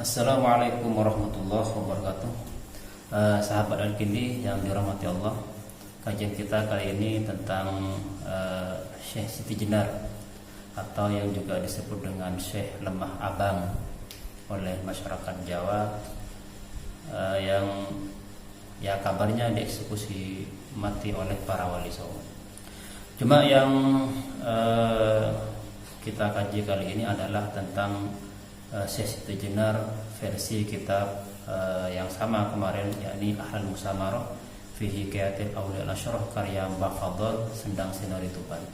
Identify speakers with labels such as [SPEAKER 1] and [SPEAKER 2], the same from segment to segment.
[SPEAKER 1] Assalamualaikum warahmatullahi wabarakatuh. Sahabat Al-Kindi yang dirahmati Allah, kajian kita kali ini tentang Syekh Siti Jenar atau yang juga disebut dengan Syekh Lemah Abang oleh masyarakat Jawa, yang ya kabarnya dieksekusi mati oleh para wali songo. Cuma yang kita kaji kali ini adalah tentang Syekh Siti Jenar versi kitab yang sama kemarin, yakni Ahlal Musamarah fi Hikayatil Auliya Al-Asyrah karya Mbah Fadl Sendang Sinari Tuban.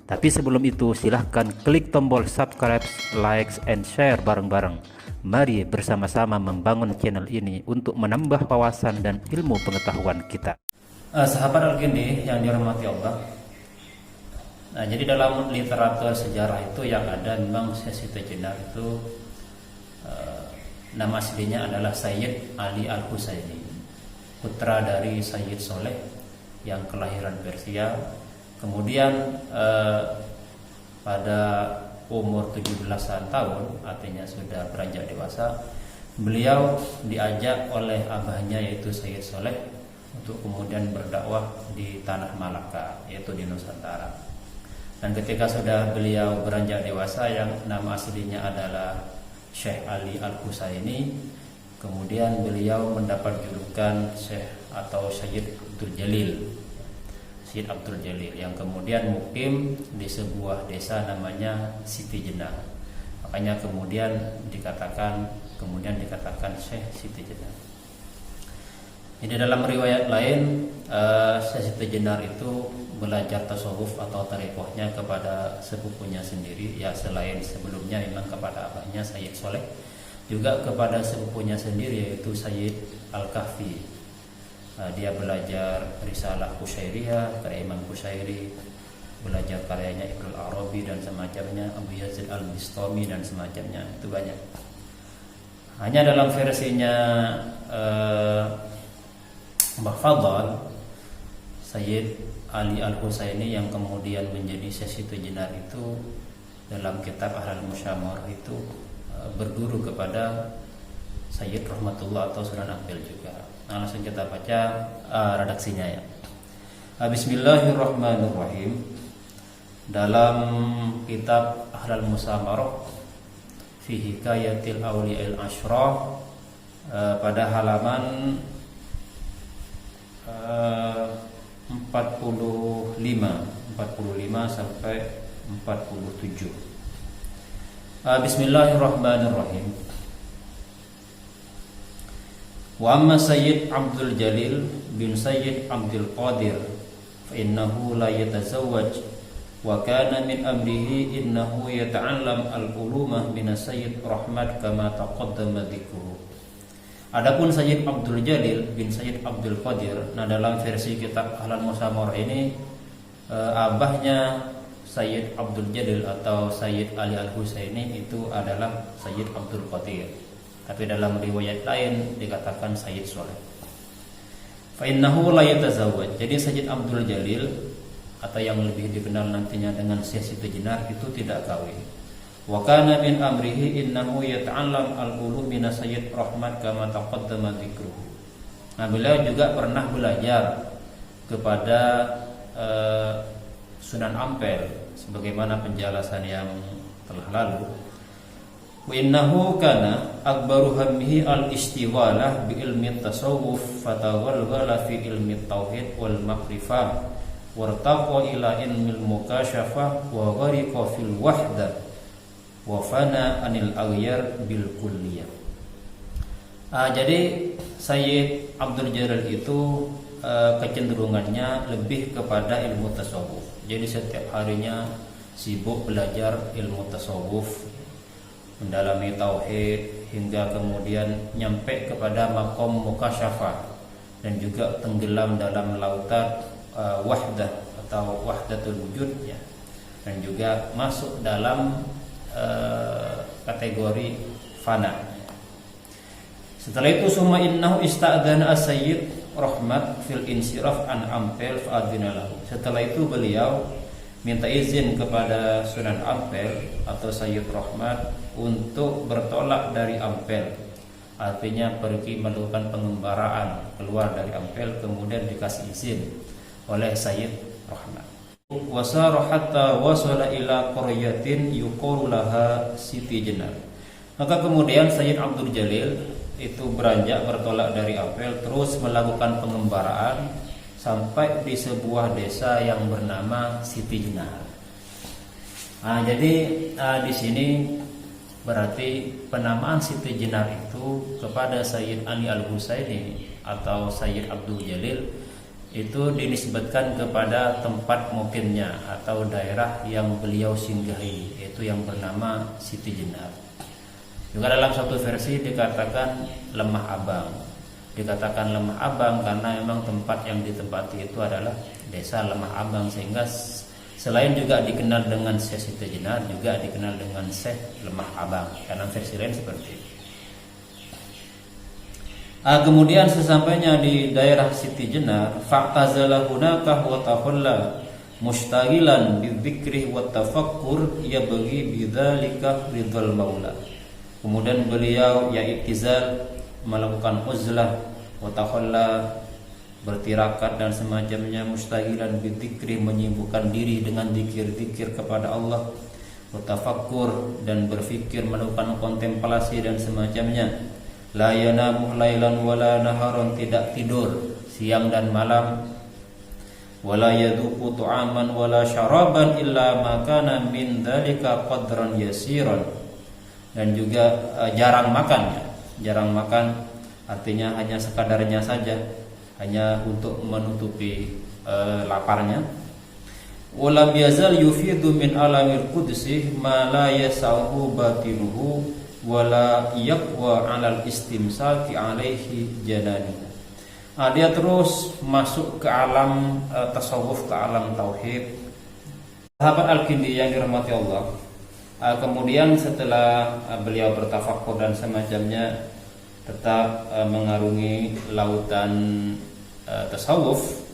[SPEAKER 2] Tapi sebelum itu silahkan klik tombol subscribe, likes, and share bareng-bareng. Mari bersama-sama membangun channel ini untuk menambah wawasan dan ilmu pengetahuan kita.
[SPEAKER 1] Sahabat Al-Kindi yang dirahmati Allah, nah, jadi dalam literatur sejarah itu yang ada memang Syekh Siti Jenar itu nama aslinya adalah Sayyid Ali Al-Husaini, putra dari Sayyid Soleh yang kelahiran Persia. Kemudian pada umur 17-an tahun, artinya sudah beranjak dewasa, beliau diajak oleh abahnya yaitu Sayyid Soleh untuk kemudian berdakwah di tanah Malaka, yaitu di Nusantara. Dan ketika sudah beliau beranjak dewasa, yang nama aslinya adalah Syekh Ali Al-Husaini, kemudian beliau mendapat julukan Syekh atau Sayyid Abdul Jalil, Syekh Abdul Jalil, yang kemudian mukim di sebuah desa namanya Siti Jenar. Makanya kemudian dikatakan Syekh Siti Jenar. Jadi dalam riwayat lain, Syekh Siti Jenar itu belajar tasawuf atau tarekohnya kepada sepupunya sendiri, ya selain sebelumnya memang kepada abahnya Sayyid Soleh, juga kepada sepupunya sendiri yaitu Sayyid Al-Kahfi. Dia belajar Risalah Qusyairiyah karya Imam Qusyairi, belajar karyanya Ibnul Arabi dan semacamnya, Abu Yazid Al-Bistami dan semacamnya, itu banyak. Hanya dalam versinya Mbah Fadl, Sayyid Ali Al-Husaini yang kemudian menjadi Syekh Siti Jenar itu dalam kitab Ahlal Musamarah itu berguru kepada Sayyid Rahmatullah atau Sunan Ampel juga. Nah, langsung kita baca redaksinya ya. Bismillahirrahmanirrahim. Dalam kitab Ahlal Musamarah fi Hikayatil Auliya Al-Asyrah pada halaman 45 sampai 47. Bismillahirrahmanirrahim. Wa amma Sayyid Abdul Jalil bin Sayyid Abdul Qadir fa innahu la yatazawwaj wa kana min amrihi innahu yata'allam al-ulumah min Sayyid Rahmat kama taqaddama dzikruhu. Adapun Sayyid Abdul Jalil bin Sayyid Abdul Qadir, nah dalam versi kitab Ahlal Musamarah ini abahnya Sayyid Abdul Jalil atau Sayyid Ali Al-Husaini itu adalah Sayyid Abdul Qadir. Tapi dalam riwayat lain dikatakan Sayyid Soleh. Fa innahu la yatazawwaj. Jadi Sayyid Abdul Jalil atau yang lebih dikenal nantinya dengan Syekh Siti Jenar itu tidak kawin. Wa kana min amrihi innahu yata'allam al-ulum min Sayyid Rahmat kama taqaddama dzikruhu. Nah, beliau juga pernah belajar kepada Sunan Ampel sebagaimana penjelasan yang telah lalu. Wa innahu kana akbaru hammihi al-istiwalah bi ilmi tasawuf fatawalwala fi ilmi tauhid wal ma'rifah wartaqa ila ilmil mukashafah wa ghariqa fil wahdah wa fana anil aghyar bil kulliyah. Jadi Sayyid Abdul Jalil itu kecenderungannya lebih kepada ilmu tasawuf. Jadi setiap harinya sibuk belajar ilmu tasawuf, mendalami tauhid hingga kemudian nyampe kepada maqam mukasyafah dan juga tenggelam dalam lautan wahdah atau wahdatul wujud ya. Dan juga masuk dalam kategori fana. Setelah itu summa innahu ista'dzana as-Sayyid Rahmat fil insiraf an Ampel fa'adzina lahu. Setelah itu beliau minta izin kepada Sunan Ampel atau Sayyid Rahmat untuk bertolak dari Ampel, artinya pergi melakukan pengembaraan keluar dari Ampel, kemudian dikasih izin oleh Sayyid Rahmat. Wasara hatta wasala ila qaryatin yuqalu laha Siti Jenar. Maka kemudian Sayyid Abdul Jalil itu beranjak bertolak dari Ampel, terus melakukan pengembaraan sampai di sebuah desa yang bernama Siti Jenar. Jadi di sini berarti penamaan Siti Jenar itu kepada Sayyid Ali Al-Husaini atau Sayyid Abdul Jalil itu dinisbatkan kepada tempat mukimnya atau daerah yang beliau singgahi, yaitu yang bernama Siti Jenar. Juga dalam satu versi dikatakan Lemah Abang. Dikatakan Lemah Abang karena memang tempat yang ditempati itu adalah desa Lemah Abang, sehingga selain juga dikenal dengan Syekh Siti Jenar, juga dikenal dengan Syekh Lemah Abang. Dalam versi lain seperti itu. Kemudian sesampainya di daerah Siti Jenar, fa'tazala hunaka wa tahalla mustaghilan bidzikri wa tafakkur yabghi bidzalika ridhal maula. Kemudian beliau iktizal, melakukan uzlah, wa tahalla, bertirakat dan semacamnya, mustaghilan bidzikri, menyibukkan diri dengan zikir-zikir kepada Allah, wa tafakkur, dan berfikir, melakukan kontemplasi dan semacamnya. La yanamu lailan wala naharon, tidak tidur siang dan malam. Wala yadhuqu tu'aman wala syaraban illa ma kana min dzalika qadran yasiran. Dan juga jarang makan, jarang makan artinya hanya sekadarnya saja, hanya untuk menutupi laparnya. Walam yazal yufidu min alamil qudsi ma la yasahu batinuhu wala yaqwa 'alal istimsaki 'alaihi janani. Dia terus masuk ke alam tasawuf, ke alam tauhid. Sahabat Al-Kindi yang dirahmati Allah, kemudian setelah beliau bertafakkur dan semacamnya, tetap mengarungi lautan tasawuf.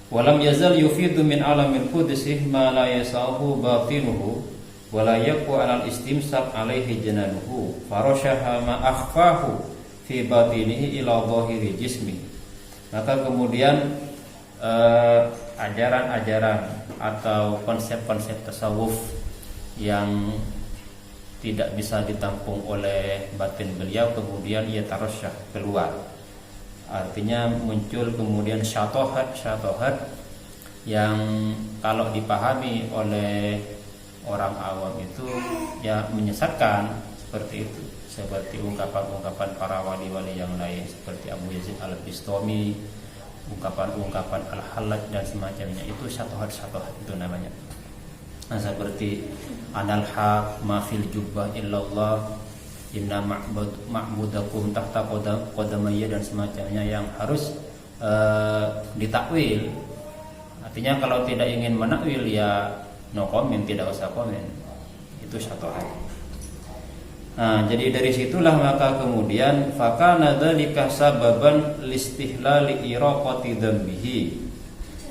[SPEAKER 1] Walam yazal yufidu min alamil qudsi ma la yasahu batinuhu wala yaqwa 'alal istimsak 'alaihi jananuhu farashaha ma akhfahu fi batinihi ila dhahiri jismi. Maka kemudian ajaran-ajaran atau konsep-konsep tasawuf yang tidak bisa ditampung oleh batin beliau kemudian ia tarasyah keluar. Artinya muncul kemudian syatohat yang kalau dipahami oleh orang awam itu ya menyesatkan, seperti itu, seperti ungkapan-ungkapan para wali-wali yang lain seperti Abu Yazid Al-Bistami, ungkapan-ungkapan Al-Hallaj dan semacamnya. Itu syatohat itu namanya. Nah, seperti anal haq ma fil jubbah illallah inna ma'budakum tahta qadamayya dan semacamnya, yang harus ditakwil. Artinya kalau tidak ingin menakwil ya no comment, tidak usah komen. Itu syatohat. Nah, jadi dari situlah maka kemudian fakana dzalika sababan listihlali iraqati dzambihi.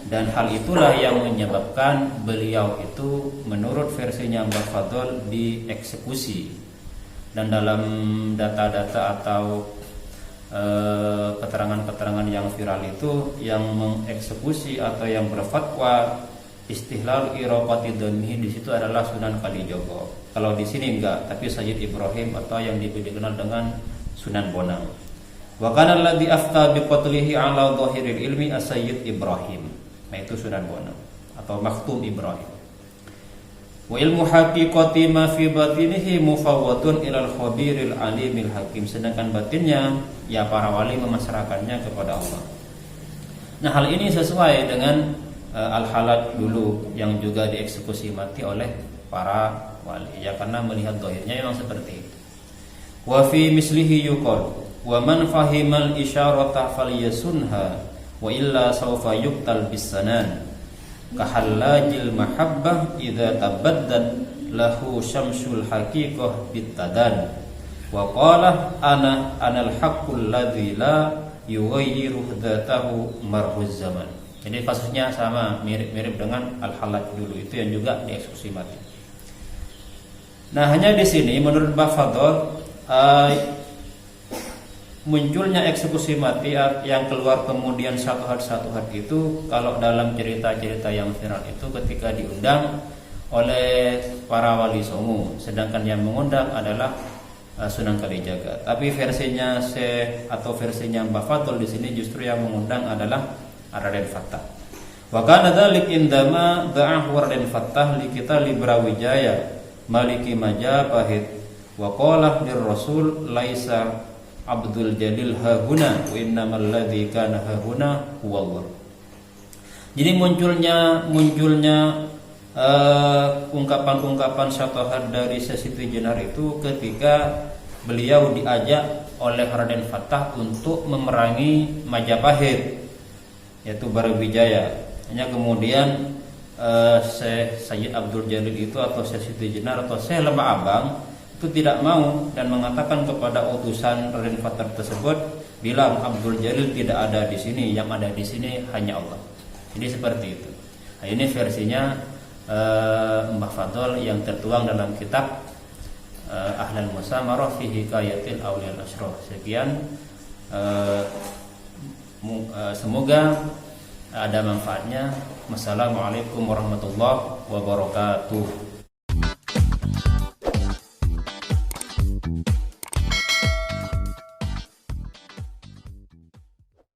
[SPEAKER 1] Dan hal itulah yang menyebabkan beliau itu menurut versinya Mbah Fadl dieksekusi. Dan dalam data-data atau keterangan-keterangan yang viral itu, yang mengeksekusi atau yang berfatwa istihlal iraqati dzambihi di situ adalah Sunan Kalijogo. Kalau di sini enggak, tapi Sayyid Ibrahim atau yang dikenal dengan Sunan Bonang. Wa kana alladhi afta bi qatlihi ala dhahiril ilmi as-Sayyid Ibrahim. Nah, itu Sunan Bonang atau Makhtum Ibrahim. Wa ilmu haqiqati ma fi batinihi mufawwadun ilal khabiril alimil hakim. Sedangkan batinnya ya para wali memasrahkannya kepada Allah. Nah, hal ini sesuai dengan Al-Hallaj dulu yang juga dieksekusi mati oleh para wali, ya karena melihat zahirnya memang seperti itu. Wa fi mislihi yuqal wa man fahimal isyarata falyasunha wa illa sawfa yuqtal bisanan kahallajil mahabbah idza tabaddat lahu syamsul haqiqah bitadan wa qala anal haqqul ladzi la yughayyiru dzatahu marruz zaman. Jadi kasusnya sama, mirip-mirip dengan Al-Hallaj dulu, itu yang juga dieksekusi mati. Nah, hanya di sini menurut Mbah Fadl munculnya eksekusi mati yang keluar kemudian satu hari itu kalau dalam cerita-cerita yang viral itu ketika diundang oleh para wali songo, sedangkan yang mengundang adalah Sunan Kalijaga. Tapi versinya atau versinya Mbah Fadl di sini justru yang mengundang adalah Raden Fattah. Wa kana dzalik indama da'ahu Raden Fattah li kita li Brawijaya Maliki Majapahit wa qala lir Rasul laisa Abdul Jalil hahuna wa innamal ladzi kana hahuna huwallah. Jadi munculnya ungkapan-ungkapan syatohat dari Siti Jenar itu ketika beliau diajak oleh Raden Fattah untuk memerangi Majapahit, yaitu Brawijaya. Hanya kemudian Syekh Sayyid Abdul Jalil itu atau Syekh Siti Jenar atau Syekh Lembah Abang itu tidak mau dan mengatakan kepada utusan Raden Fattah tersebut, bilang Abdul Jalil tidak ada di sini, yang ada di sini hanya Allah. Jadi seperti itu. Nah, ini versinya Mbah Fadl yang tertuang dalam kitab Ahlul Musamarah fi Hikayatil Awliya Al-Ashraf. Sekian, semoga ada manfaatnya. Wassalamualaikum warahmatullahi wabarakatuh.